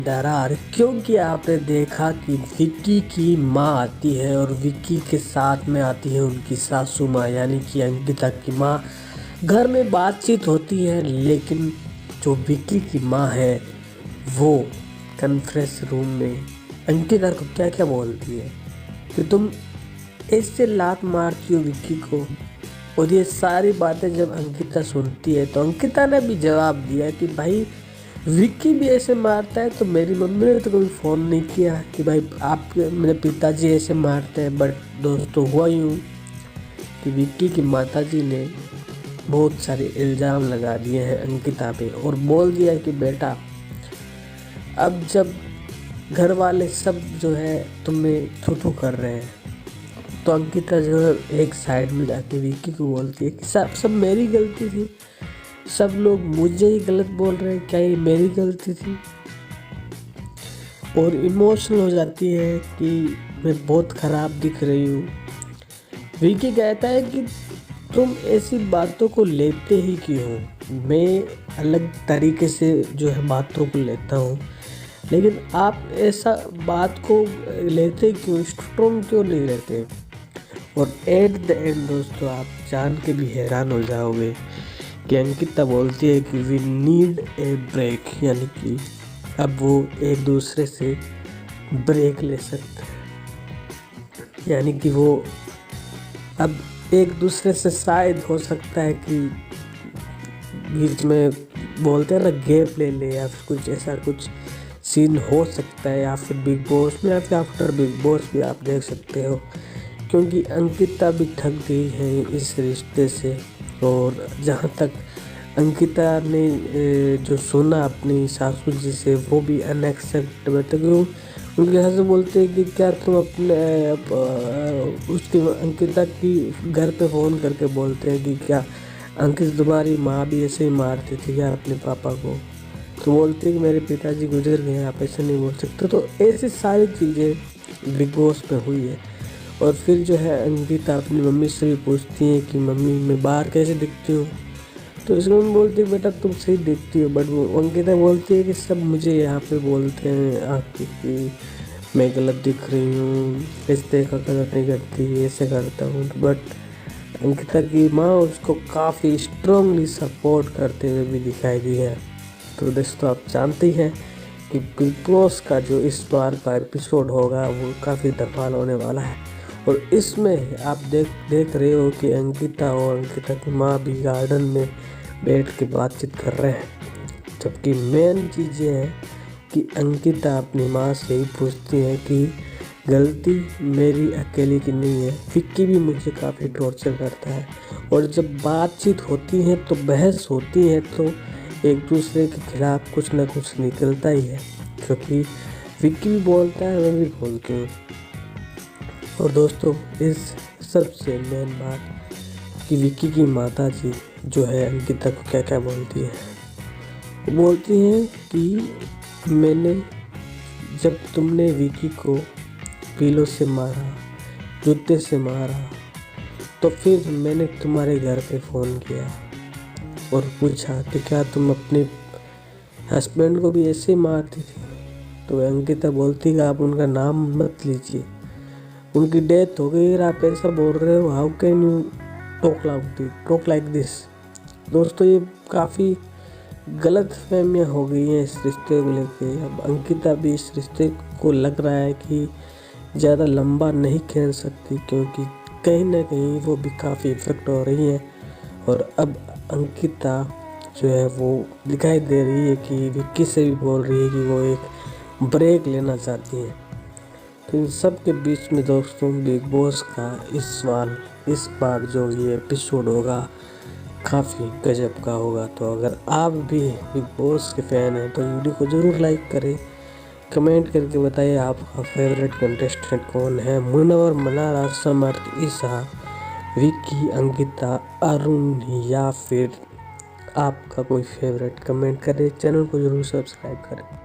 दरार, क्योंकि आपने देखा कि विक्की की माँ आती है और विक्की के साथ में आती है उनकी सासू माँ यानी कि अंकिता की माँ। घर में बातचीत होती है, लेकिन जो विक्की की माँ है वो कॉन्फ्रेंस रूम में अंकिता को क्या क्या बोलती है कि तुम ऐसे लात मारती हो विक्की को। और ये सारी बातें जब अंकिता सुनती है तो अंकिता ने भी जवाब दिया कि भाई विक्की भी ऐसे मारता है तो मेरी मम्मी ने तो कभी फ़ोन नहीं किया कि भाई आपके मेरे पिताजी ऐसे मारते हैं। बट दोस्तों हुआ यूँ कि विक्की की माताजी ने बहुत सारे इल्ज़ाम लगा दिए हैं अंकिता पे और बोल दिया कि बेटा अब जब घर वाले सब जो है तुम्हें थू कर रहे हैं तो अंकिता जो है एक साइड में जाके विक्की को बोलती है कि सब मेरी गलती थी, सब लोग मुझे ही गलत बोल रहे हैं, क्या ये मेरी गलती थी। और इमोशनल हो जाती है कि मैं बहुत ख़राब दिख रही हूँ। विक्की कहता है कि तुम ऐसी बातों को लेते ही क्यों हो, मैं अलग तरीके से जो है बातों को लेता हूँ, लेकिन आप ऐसा बात को लेते क्यों, स्ट्रॉन्ग क्यों नहीं लेते। और एट द एंड दोस्तों आप जान के भी हैरान हो जाओगे कि अंकिता बोलती है कि वी नीड ए ब्रेक, यानी कि अब वो एक दूसरे से ब्रेक ले सकते हैं, यानी कि वो अब एक दूसरे से शायद हो सकता है कि बीच में बोलते हैं ना गैप ले ले, या फिर कुछ ऐसा कुछ सीन हो सकता है, या फिर बिग बॉस में या फिर आफ्टर बिग बॉस भी आप देख सकते हो, क्योंकि अंकिता भी थक गई है इस रिश्ते से। और जहाँ तक अंकिता ने जो सुना अपनी सासू जी से वो भी अनएक्सेप्टेबल था, क्योंकि उनके सासू बोलते हैं कि क्या तुम अपने उसकी अंकिता की घर पे फ़ोन करके बोलते हैं कि क्या अंकित तुम्हारी माँ भी ऐसे ही मारती थी क्या अपने पापा को, तो बोलते हैं कि मेरे पिताजी गुजर गए, आप ऐसे नहीं बोल सकते। तो ऐसी सारी चीज़ें बिग बॉस में हुई है। और फिर जो है अंकिता अपनी मम्मी से भी पूछती है कि मम्मी मैं बाहर कैसे दिखती हूँ, तो इसमें मम्मी बोलती है बेटा तुम सही दिखती हो। बट वो अंकिता बोलती है कि सब मुझे यहाँ पे बोलते हैं आपकी कि मैं गलत दिख रही हूँ, रिश्ते का कदर नहीं करती, ऐसे करता हूँ। बट अंकिता की माँ उसको काफ़ी स्ट्रांगली सपोर्ट करते हुए भी दिखाई दी है। तो दोस्तों आप जानते ही हैं कि बिग बॉस का जो इस बार का एपिसोड होगा वो काफ़ी धमाल होने वाला है। और इसमें आप देख रहे हो कि अंकिता और अंकिता की माँ भी गार्डन में बैठ के बातचीत कर रहे हैं, जबकि मेन चीज़ ये है कि अंकिता अपनी माँ से ही पूछती है कि गलती मेरी अकेले की नहीं है, विक्की भी मुझे काफ़ी टॉर्चर करता है। और जब बातचीत होती है तो बहस होती है तो एक दूसरे के खिलाफ कुछ ना कुछ निकलता ही है, क्योंकि विक्की भी बोलता है मैं भी बोलती हूँ। और दोस्तों इस सबसे मेन बात कि विक्की की माताजी जो है अंकिता को क्या क्या बोलती है, वो बोलती हैं कि मैंने जब तुमने विक्की को पीलों से मारा, जूते से मारा, तो फिर मैंने तुम्हारे घर पे फ़ोन किया और पूछा कि क्या तुम अपने हस्बैंड को भी ऐसे मारती थी। तो अंकिता बोलती कि आप उनका नाम मत लीजिए, उनकी डेथ हो गई और आप ऐसा बोल रहे हो, how can you talk like this. दोस्तों ये काफ़ी गलत फहमियाँ हो गई हैं इस रिश्ते को लेके। अब अंकिता भी इस रिश्ते को लग रहा है कि ज़्यादा लंबा नहीं खेल सकती, क्योंकि कहीं ना कहीं वो भी काफ़ी इफेक्ट हो रही है। और अब अंकिता जो है वो दिखाई दे रही है कि विक्की से भी बोल रही है कि वो एक ब्रेक लेना चाहती है। तो इन सब के बीच में दोस्तों बिग बॉस का इस बार जो ये एपिसोड होगा काफ़ी गजब का होगा। तो अगर आप भी बिग बॉस के फ़ैन हैं तो वीडियो को ज़रूर लाइक करें, कमेंट करके बताइए आपका फेवरेट कंटेस्टेंट कौन है, मुनव्वर, मल्हार, समर्थ, ईशा, विक्की, अंकिता, अरुण, या फिर आपका कोई फेवरेट। कमेंट करें, चैनल को ज़रूर सब्सक्राइब करें।